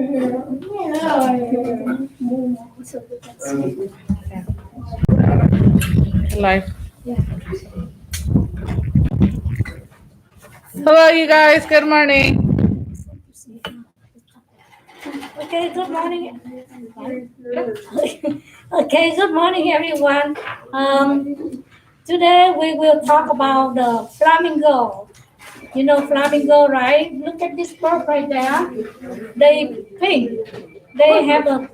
Live. Hello, you guys. Good morning. Okay, good morning. Okay, good morning, everyone. Today we will talk about the flamingo. You know flamingo, right? Look at this bird right there. They pink. They have a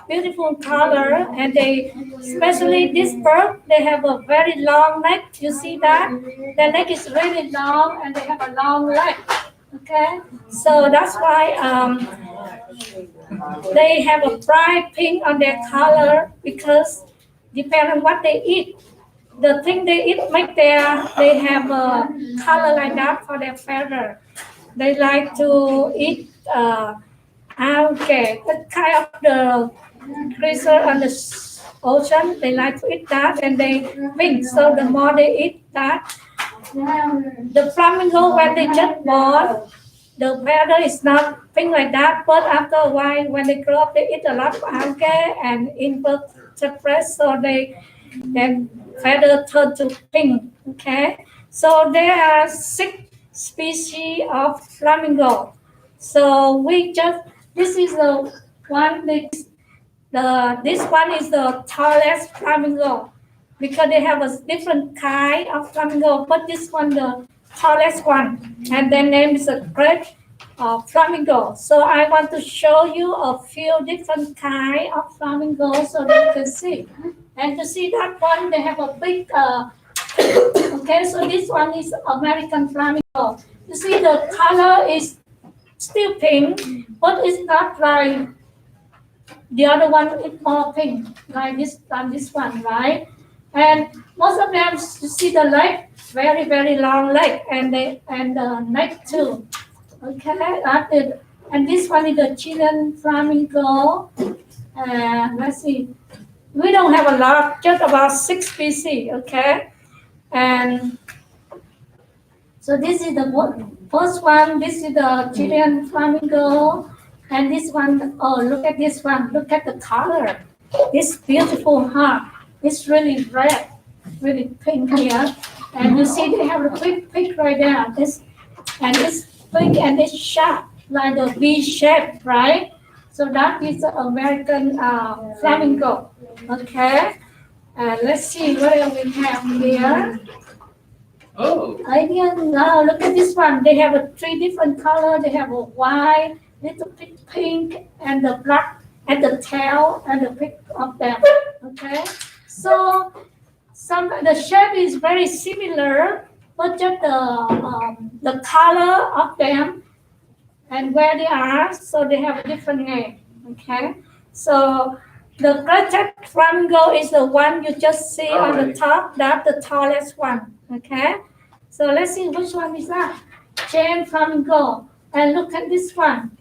beautiful color, and especially this bird, they have a very long neck. You see that? The neck is really long, and they have a long leg. Okay, so that's why they have a bright pink on their color because depend on what they eat. The thing they eat make they have a color like that for their feather. They like to eat algae, that kind of the creature on the ocean. They like to eat that, and they pink. So the more they eat that, the flamingo when they just born, the feather is not pink like that, but after a while, when they grow up, they eat a lot of algae and invertebrates, so then feather turn to pink. Okay, so there are 6 species of flamingo. So this is the one. This one is the tallest flamingo because they have a different kind of flamingo, but this one the tallest one, and their name is a great flamingo. So I want to show you a few different kind of flamingo so that you can see. And to see that one, they have a big. Okay, so this one is American flamingo. You see the color is still pink, but it's not like the other one is more pink, like this than this one, right? And most of them, you see the leg, very very long leg, and the neck too. Okay, that is, and this one is the Chilean flamingo. Let's see, we don't have a lot, just about 6 species. Okay, and so this is the first one. This is the Chilean flamingo. And this one, oh, look at this one. Look at the color. It's beautiful, huh? It's really red, really pink here. And you see they have a big pink right there. And it's pink and it's sharp, like the V shape, right? So that is the American flamingo. Okay. Let's see what else we have here. Oh. Now look at this one. They have 3 different colors. They have a white, little bit pink, and the black at the tail and the pink of them. Okay, so the shape is very similar, but just the color of them and where they are, so they have a different name. Okay, so the greatest flamingo is the one you just see on the top. That's the tallest one. Okay, so let's see which one is that. Giant flamingo, and look at this one.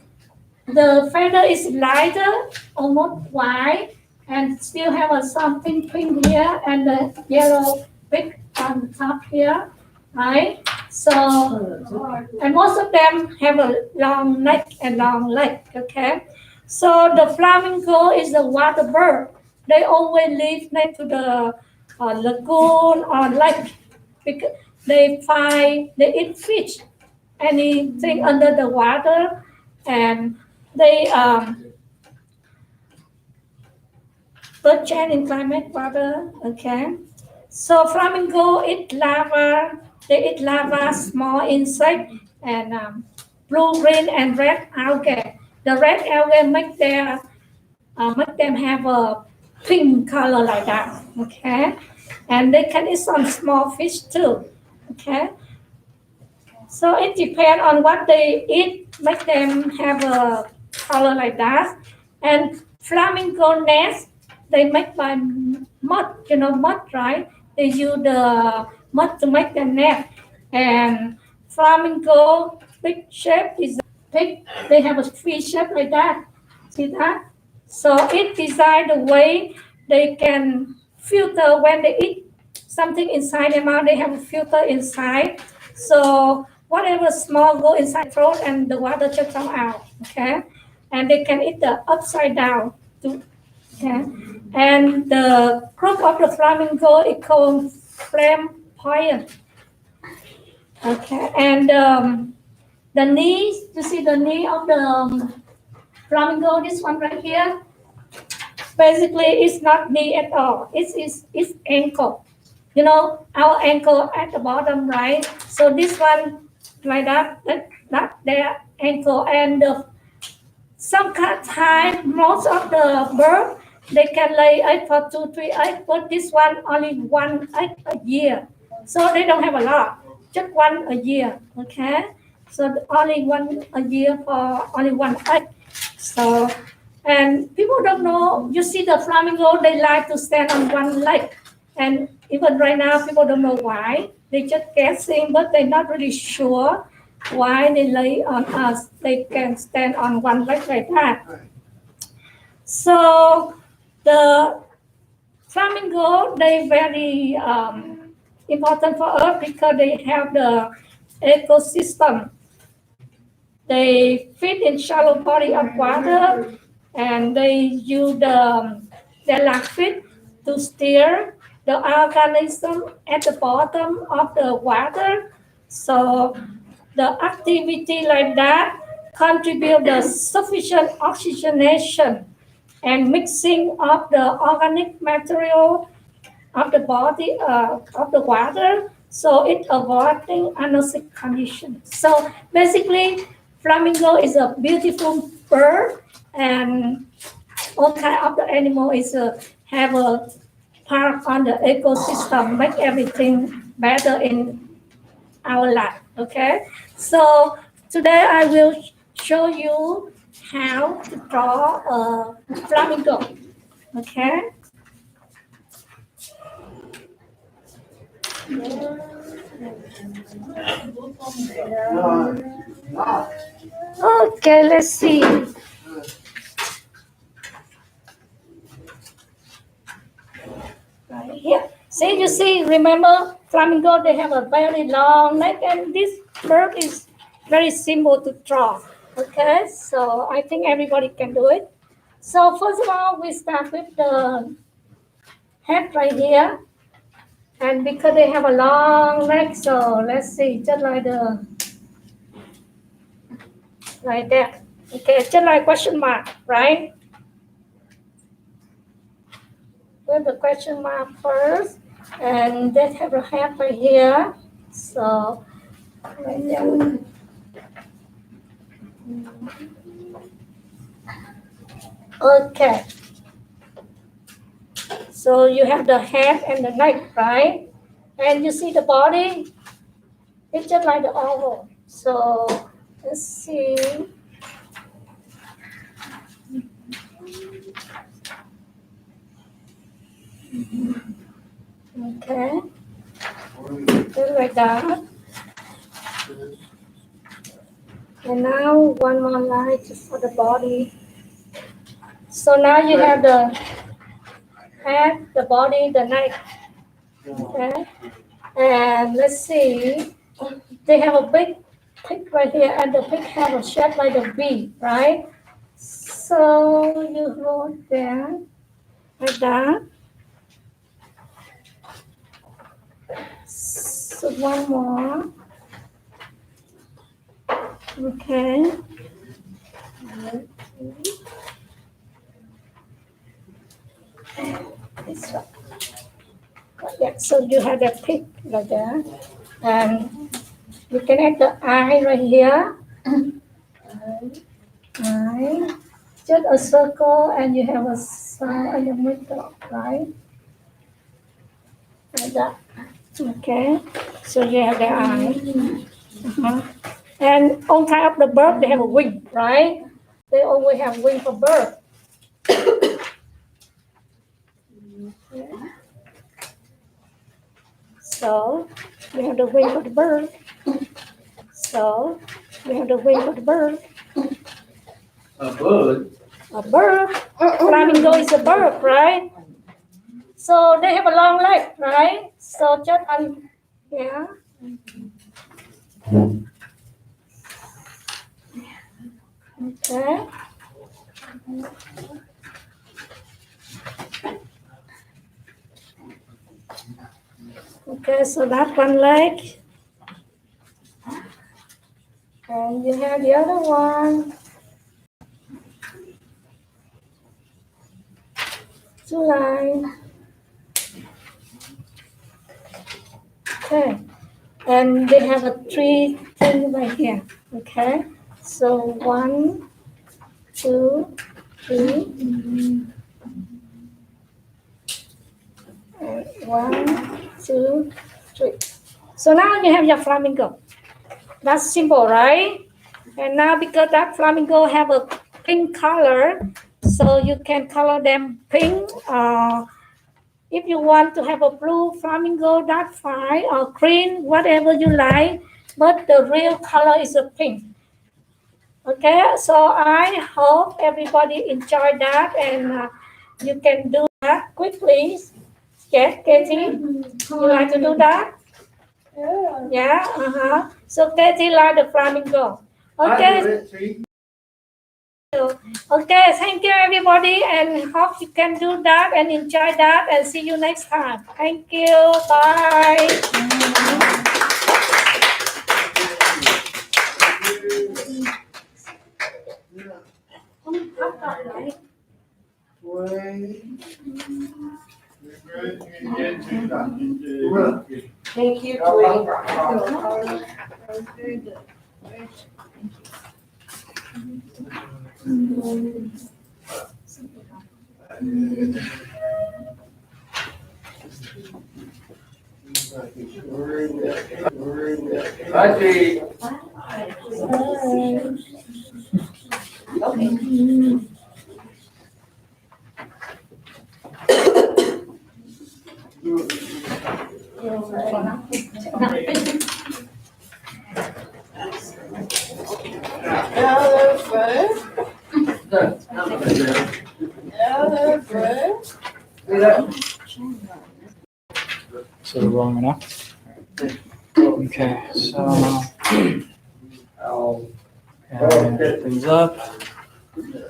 The feather is lighter, almost white, and still have something pink here and the yellow big on the top here, right? So, and most of them have a long neck and long leg. Okay, so the flamingo is a water bird. They always live next to the lagoon or lake because they eat fish, anything under the water, and they bird change in climate water. Okay, so flamingo eat lava. They eat lava, small insect, and blue, green, and red algae. The red algae make them have a pink color like that. Okay, and they can eat some small fish too. Okay, so it depends on what they eat, make them have a color like that. And flamingo nest, they make by mud, mud, right? They use the mud to make the nest. And flamingo big shape is big. They have a tree shape like that. See that? So it designed the way they can filter when they eat something inside their mouth. They have a filter inside. So whatever small go inside the throat and the water just come out. Okay. and they can eat the upside down too. Okay. And the group of the flamingo is called flamboyant. Okay. And the knee, you see the knee of the flamingo, this one right here, basically it's not knee at all. It's ankle. You know, our ankle at the bottom, right? So this one like that their ankle. And some time, most of the bird, they can lay egg for 2, 3 eggs, but this one only 1 egg a year. So they don't have a lot, just one a year, okay? So only one a year for only 1 egg. So, and people don't know, you see the flamingo, they like to stand on one leg. And even right now, people don't know why. They just guessing, but they're not really sure why they lay on us. They can stand on one leg like that. So the flamingo, they very important for us because they have the ecosystem. They fit in shallow body of water, and they use their lag feet to steer the organism at the bottom of the water. So the activity like that contribute the sufficient oxygenation and mixing of the organic material of the body of the water, so it avoiding anoxic condition. So basically, flamingo is a beautiful bird, and all kind of the animal is have a part on the ecosystem, make everything better in our life. Okay, so today I will show you how to draw a flamingo. Okay. Okay, let's see. Right here. See, you see, remember flamingo, they have a very long neck, and this bird is very simple to draw. Okay, so I think everybody can do it. So first of all, we start with the head right here. And because they have a long neck, so let's see, just like that. Okay, just like question mark, right? Put the question mark first, and they have a head right here. So, right there. Okay. So you have the head and the neck, right? And you see the body, it's just like the oval. So let's see. Okay. Just like that. And now one more line just for the body. So now you have the head, the body, the neck. Okay. And let's see. They have a big pig right here, and the pig have a shape like a V, right? So you hold there like that. So one more. Okay. This one. Yeah, so you have the pig like that. And you can add the eye right here. Eye. Just a circle, and you have a sign in the middle, right? Like that. Okay. So you have the eye. Uh-huh. And on top of the bird, they have a wing, right? They always have wing for bird. Okay. So we have the wing for the bird. So we have the wing for the bird. A bird? A bird. Flamingo is a bird, right? So they have a long leg, right? So just on, yeah. Okay. Okay, so that one leg. And you have the other one. 2 lines. Okay. And they have a 3 thing right here. Okay. So 1, 2, 3. 1, 2, 3. So now you have your flamingo. That's simple, right? And now because that flamingo have a pink color, so you can color them pink. If you want to have a blue flamingo, that's fine, or green, whatever you like. But the real color is a pink. Okay, so I hope everybody enjoyed that, and you can do that quickly. Yes, Katie, you like to do that? Yeah. So Katie like the flamingo. Okay. Okay, thank you everybody, and hope you can do that and enjoy that, and see you next time. Thank you. Bye. Thank you, Very good. Bye, T. Okay. So we're rolling enough? Okay, so things up,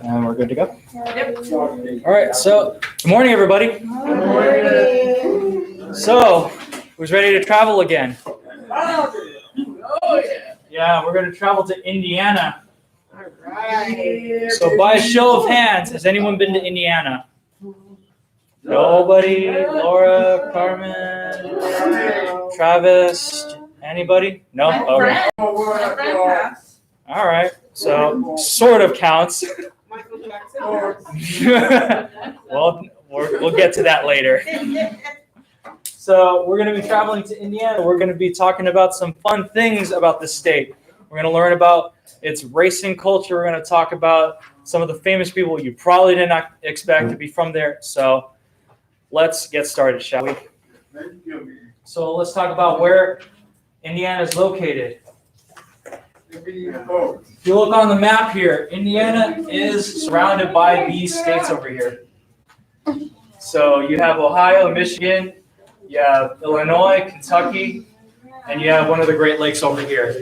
and we're good to go. All right, so good morning, everybody. So, who's ready to travel again? Yeah, we're going to travel to Indiana. So by a show of hands, has anyone been to Indiana? Nobody? Laura, Carmen, Travis, anybody? No? Okay. All right, so sort of counts. Well, we'll get to that later. So we're going to be traveling to Indiana. We're going to be talking about some fun things about the state. We're going to learn about its racing culture. We're going to talk about some of the famous people you probably did not expect to be from there. So let's get started, shall we? So let's talk about where Indiana is located. If you look on the map here, Indiana is surrounded by these states over here. So you have Ohio, Michigan, you have Illinois, Kentucky, and you have one of the Great Lakes over here.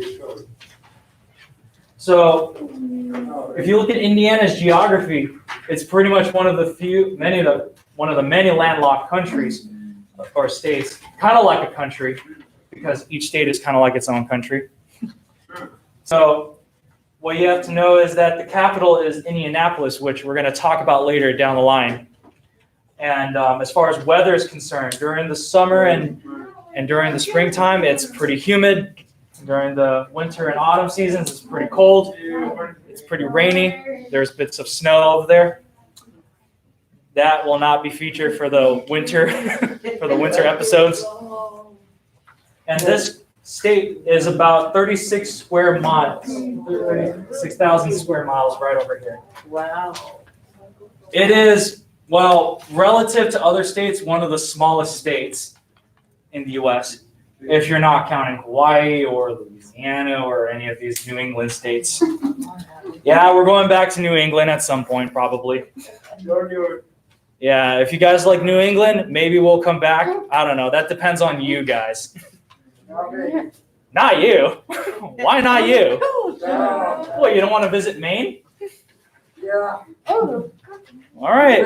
So if you look at Indiana's geography, it's pretty much one of the many landlocked countries or states, kind of like a country, because each state is kind of like its own country. So what you have to know is that the capital is Indianapolis, which we're going to talk about later down the line. And as far as weather is concerned, during the summer and during the springtime, it's pretty humid. During the winter and autumn seasons, it's pretty cold. It's pretty rainy. There's bits of snow over there. That will not be featured for the winter episodes. And this state is about 36 square miles, 36,000 square miles right over here. Wow. It is, well, relative to other states, one of the smallest states in the U.S., if you're not counting Hawaii or Louisiana or any of these New England states. Yeah, we're going back to New England at some point, probably. Yeah, if you guys like New England, maybe we'll come back. I don't know. That depends on you guys. Not you. Why not you? What, you don't want to visit Maine? Yeah. Oh, All right.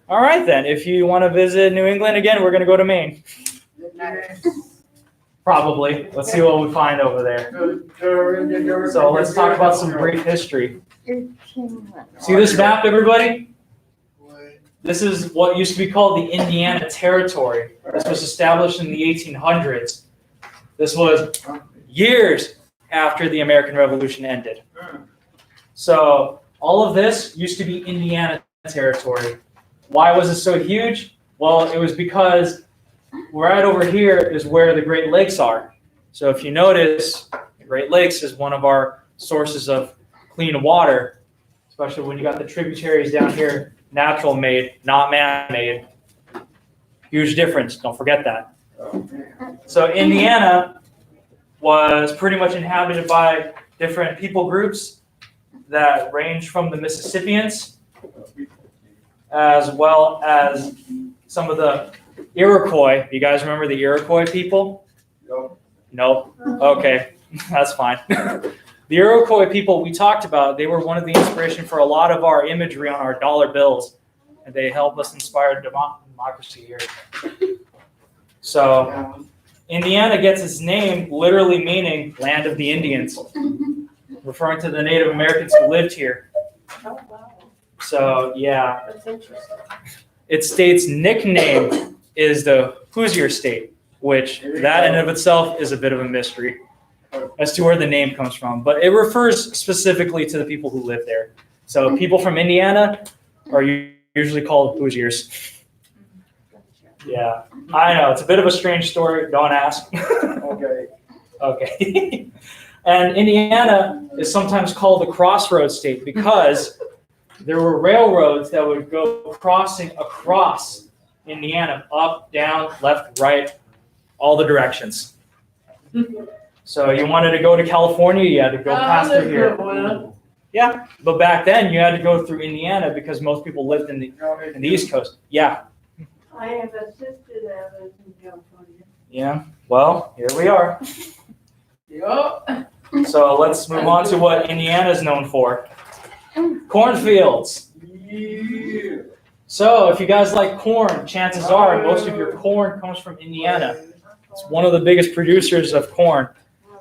All right then. If you want to visit New England again, we're gonna go to Maine. Probably. Let's see what we find over there. So let's talk about some brief history. See this map, everybody? This is what used to be called the Indiana Territory. This was established in the 1800s. This was years after the American Revolution ended. So all of this used to be Indiana Territory. Why was it so huge? Well, it was because right over here is where the Great Lakes are. So if you notice, the Great Lakes is one of our sources of clean water, especially when you got the tributaries down here. Natural made, not man-made. Huge difference, don't forget that. So Indiana was pretty much inhabited by different people groups that range from the Mississippians, as well as some of the Iroquois. You guys remember the Iroquois people? No? Okay, that's fine. The Iroquois people we talked about, they were one of the inspiration for a lot of our imagery on our dollar bills, and they help us inspire democracy here. So, Indiana gets its name literally meaning land of the Indians, referring to the Native Americans who lived here. Oh, wow. So, yeah, That's interesting. its state's nickname is the Hoosier State, which that in and of itself is a bit of a mystery as to where the name comes from, but it refers specifically to the people who live there. So people from Indiana are usually called Hoosiers. Yeah, I know, it's a bit of a strange story, don't ask. Okay. Okay. And Indiana is sometimes called the crossroads state because there were railroads that would go crossing across Indiana, up, down, left, right, all the directions. So you wanted to go to California, you had to go past through here. Yeah, but back then you had to go through Indiana because most people lived in the East Coast. Yeah. I have a sister that lives in California. Yeah. Well, here we are. So let's move on to what Indiana is known for. Cornfields. So if you guys like corn, chances are most of your corn comes from Indiana. It's one of the biggest producers of corn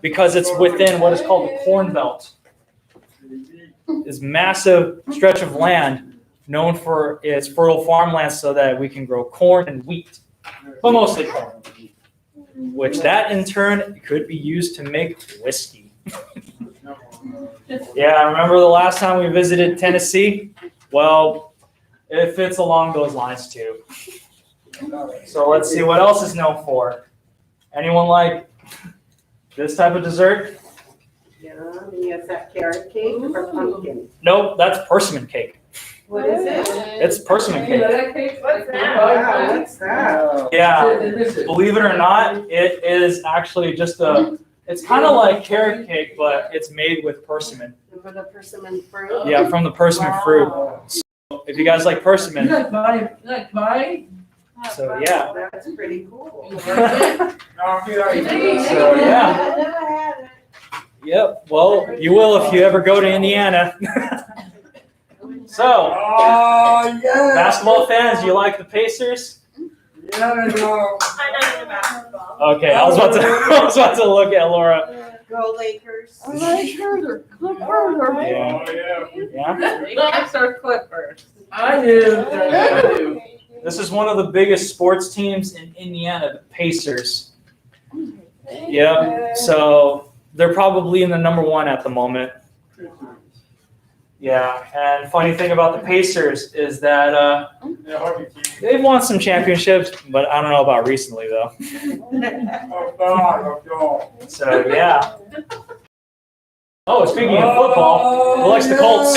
because it's within what is called the Corn Belt. This massive stretch of land known for its fertile farmland so that we can grow corn and wheat, but mostly corn, which that in turn could be used to make whiskey. Yeah, I remember the last time we visited Tennessee? Well, it fits along those lines too. So let's see what else is known for. Anyone like this type of dessert? Yeah, and you have that carrot cake or pumpkin. Nope, that's persimmon cake. What is it? It's persimmon cake. What's that? What's that? Yeah, believe it or not, it is actually just it's kind of like carrot cake, but it's made with persimmon. For the persimmon fruit? Yeah, from the persimmon fruit. So if you guys like persimmon. So yeah. That's pretty cool. So yeah. I never had it. Yep, well, you will if you ever go to Indiana. So, basketball fans, you like the Pacers? I'm not into basketball. Okay, I was about to look at Laura. Go Lakers. Yeah. Yeah. I do. This is one of the biggest sports teams in Indiana, the Pacers. Yep. So they're probably in the number one at the moment. Yeah, and funny thing about the Pacers is that they've won some championships, but I don't know about recently though. So yeah. Oh, speaking of football, who likes the Colts?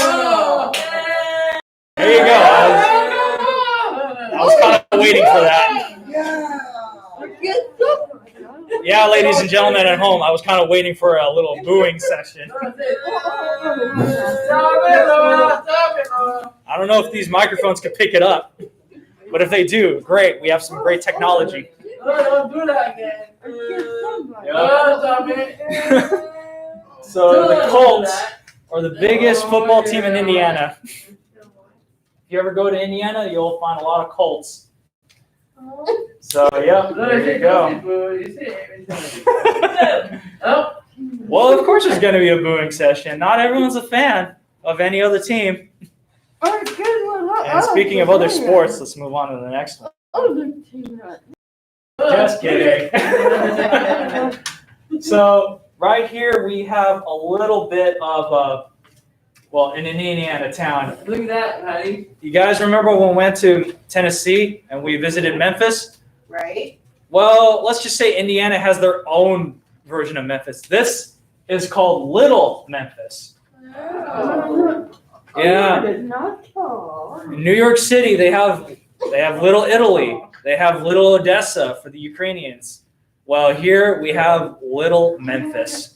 There you go. I was kind of waiting for that. Yeah, ladies and gentlemen at home, I was kind of waiting for a little booing session. I don't know if these microphones can pick it up, but if they do, great. We have some great technology. Don't do that again. So the Colts are the biggest football team in Indiana. If you ever go to Indiana, you'll find a lot of cults. So yeah, there you go. Oh, Well, of course there's going to be a booing session. Not everyone's a fan of any other team. And speaking of other sports, let's move on to the next one. Just kidding. So right here we have a little bit of an Indiana town. look at that, honey. You guys remember when we went to Tennessee and we visited Memphis? Right? Well, let's just say Indiana has their own version of Memphis. This is called Little Memphis. Yeah. In New York City, they have Little Italy. They have Little Odessa for the Ukrainians. Well, here we have Little Memphis.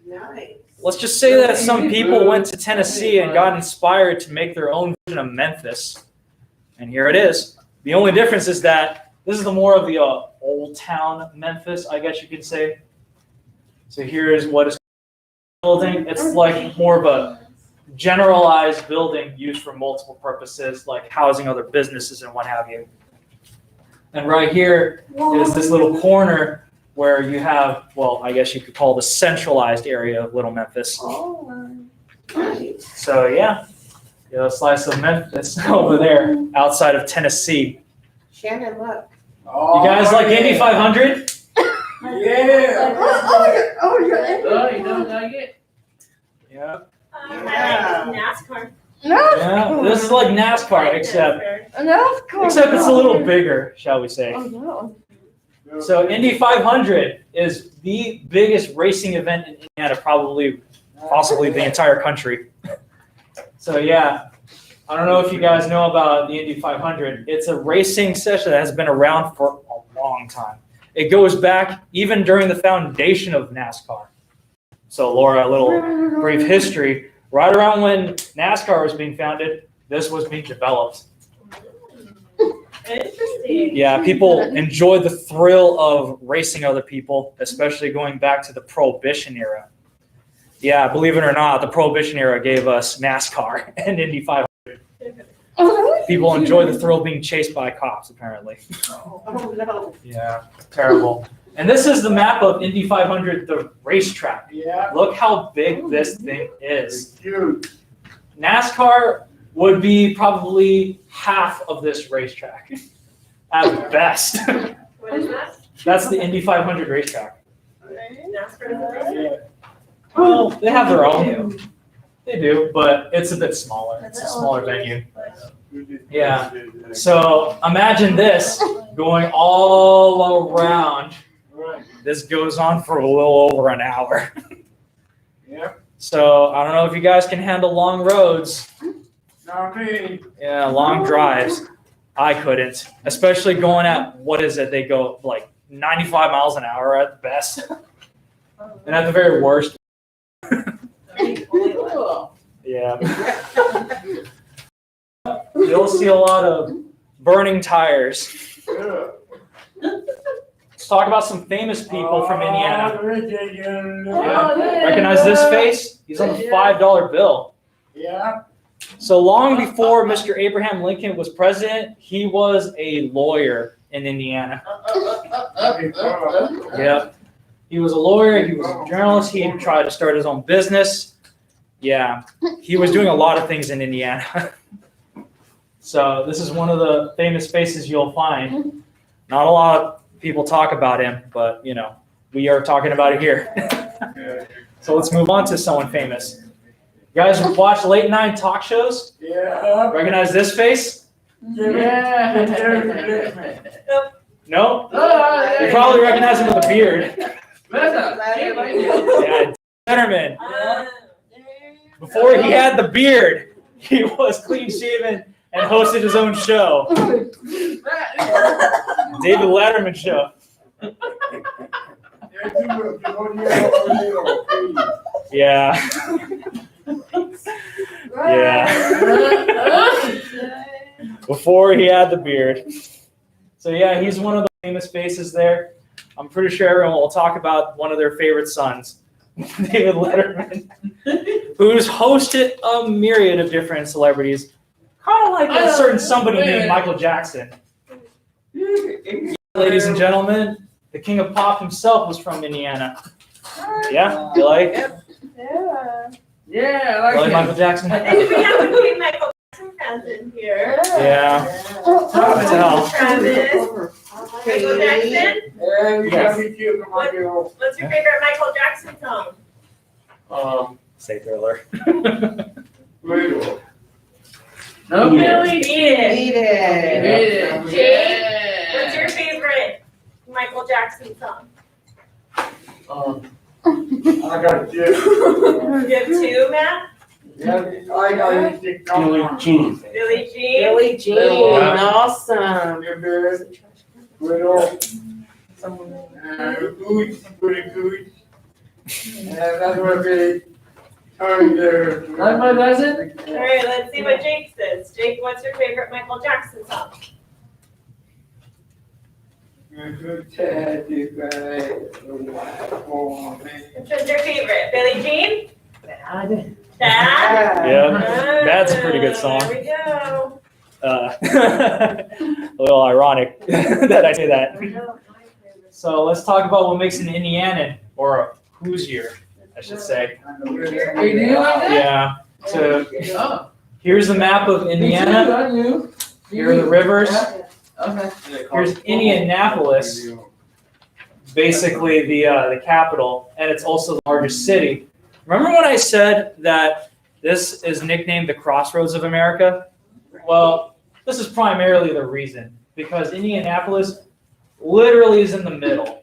Nice. Let's just say that some people went to Tennessee and got inspired to make their own version of Memphis. And here it is. The only difference is that this is more of the old town Memphis, I guess you could say. So here's what is building. It's like more of a generalized building used for multiple purposes, like housing other businesses and what have you. And right here is this little corner where you have, well, I guess you could call the centralized area of Little Memphis. So yeah, a slice of Memphis over there outside of Tennessee. Shannon, look. You guys like Indy 500? Yeah. Oh, you don't like it? Yeah. NASCAR. Yeah. This is like NASCAR, except it's a little bigger, shall we say. So Indy 500 is the biggest racing event in Indiana, possibly the entire country. So yeah, I don't know if you guys know about the Indy 500. It's a racing session that has been around for a long time. It goes back even during the foundation of NASCAR. So Laura, a little brief history. Right around when NASCAR was being founded, this was being developed. Interesting. Yeah, people enjoy the thrill of racing other people, especially going back to the Prohibition era. Yeah, believe it or not, the Prohibition era gave us NASCAR and Indy 500. People enjoy the thrill of being chased by cops, apparently. Oh, no. Yeah, terrible. And this is the map of Indy 500, the racetrack. Yeah. Look how big this thing is. It's huge. NASCAR would be probably half of this racetrack at best. What is that? That's the Indy 500 racetrack. NASCAR is a racer? Well, they have their own. They do, but it's a bit smaller. It's a smaller venue. Yeah. So imagine this going all around. This goes on for a little over an hour. Yeah. So I don't know if you guys can handle long roads. Not me. Yeah, long drives. I couldn't, especially going at, what is it? They go like 95 miles an hour at the best. And at the very worst. Yeah. You'll see a lot of burning tires. Yeah. Let's talk about some famous people from Indiana. Yeah. Recognize this face? He's on the $5 bill. Yeah. So long before Mr. Abraham Lincoln was president, he was a lawyer in Indiana. Yeah. He was a lawyer, he was a journalist, he tried to start his own business. Yeah. He was doing a lot of things in Indiana. So this is one of the famous faces you'll find. Not a lot of people talk about him, but we are talking about it here. So let's move on to someone famous. You guys watch late night talk shows? Yeah. Recognize this face? Yeah. No? You probably recognize him with a beard. Yeah, Letterman. Before he had the beard, he was clean shaven and hosted his own show. David Letterman Show. Yeah. Yeah. Before he had the beard. So yeah, he's one of the famous faces there. I'm pretty sure everyone will talk about one of their favorite sons, David Letterman, who's hosted a myriad of different celebrities, Kind of like a certain somebody named Michael Jackson. Ladies and gentlemen, the king of pop himself was from Indiana. Yeah, you like? Yeah. Yeah, I Really, like Michael Jackson? I think we have a Queen Michael Jackson fans in here. Yeah. What the hell? Travis. Michael Jackson. Yeah, you gotta be cute, come on, girl. What's your favorite Michael Jackson song? Say Thriller. Wait. No, Billy. Beat it. Eat it. Jake, what's your favorite Michael Jackson song? I got you. You have two, Matt? Yeah, I got you. Stick on. Billie Jean. Billie Jean. Billie Jean, Yeah. awesome. You're good. Little. Gooch, pretty gooch. And that's what they turn there. That's my lesson? All right, let's see what Jake says. Jake, what's your favorite Michael Jackson song? Which one's your favorite? Billie Jean? Dad? Yeah, that's a pretty good song. There we go. A little ironic that I say that. So let's talk about what makes an Indianan, or a Hoosier, I should say. Hey, do you like that? Yeah. So Oh. here's the map of Indiana. You. Here are the rivers. Okay. Here's Indianapolis, basically the capital, and it's also the largest city. Remember when I said that this is nicknamed the Crossroads of America? Well, this is primarily the reason, because Indianapolis literally is in the middle.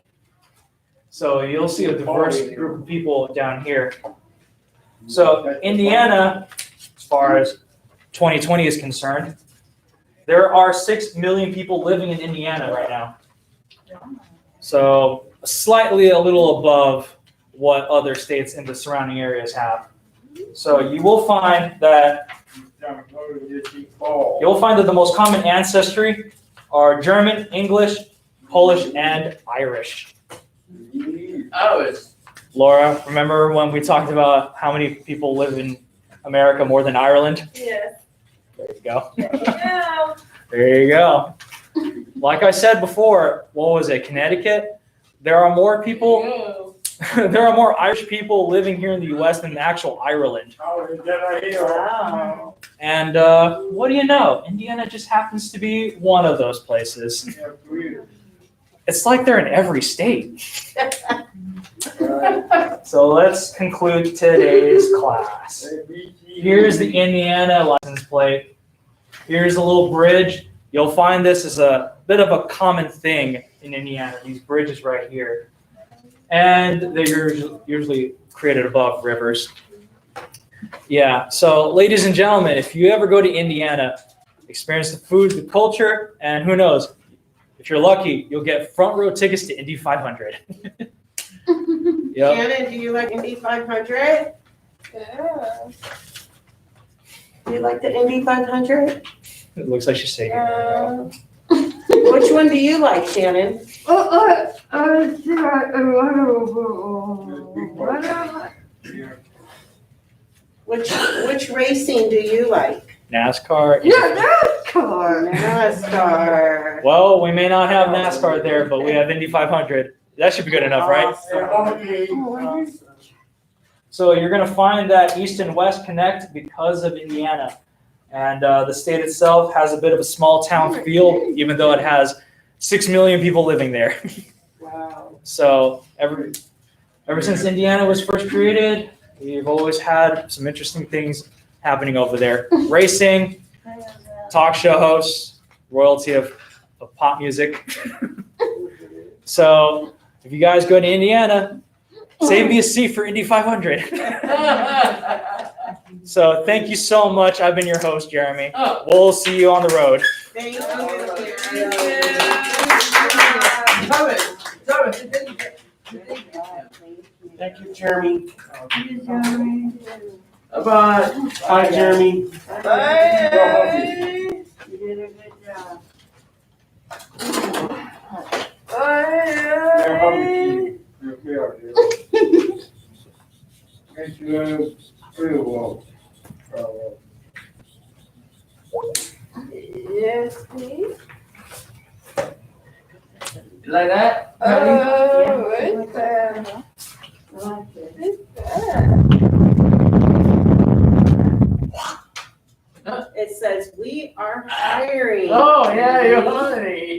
So you'll see a diverse group of people down here. So Indiana, as far as 2020 is concerned, there are 6 million people living in Indiana right now. So slightly a little above what other states in the surrounding areas have. So you will find that the most common ancestry are German, English, Polish, and Irish. Oh, it's. Laura, remember when we talked about how many people live in America more than Ireland? Yes. There you go. There you go. There you go. Like I said before, what was it, Connecticut? There are more people, there are more Irish people living here in the U.S. than the actual Ireland. Oh, is that right here? Wow. And what do you know? Indiana just happens to be one of those places. Yeah, weird. It's like they're in every state. Right. So let's conclude today's class. Here's the Indiana license plate. Here's a little bridge. You'll find this is a bit of a common thing in Indiana, these bridges right here. And they're usually created above rivers. Yeah, so ladies and gentlemen, if you ever go to Indiana, experience the food, the culture, and who knows, if you're lucky, you'll get front row tickets to Indy 500. Yep. Shannon, do you like Indy 500? Yeah. Do you like the Indy 500? It looks like she's shaking her head. Which one do you like, Shannon? Which racing do you like? NASCAR. NASCAR. Well, we may not have NASCAR there, but we have Indy 500. That should be good enough, right? Awesome. So you're going to find that East and West connect because of Indiana. And the state itself has a bit of a small town feel, even though it has 6 million people living there. Wow. So ever since Indiana was first created, we've always had some interesting things happening over there. Racing, talk show hosts, royalty of pop music. So if you guys go to Indiana, save me a seat for Indy 500. So thank you so much. I've been your host, Jeremy. We'll see you on the road. Thank you. Thank you, Jeremy. Bye-bye. Hi, Jeremy. Bye. You did a good job. Yes, please. You like that? Oh, it's, it says, we are hiring. Oh, yeah, you're honey.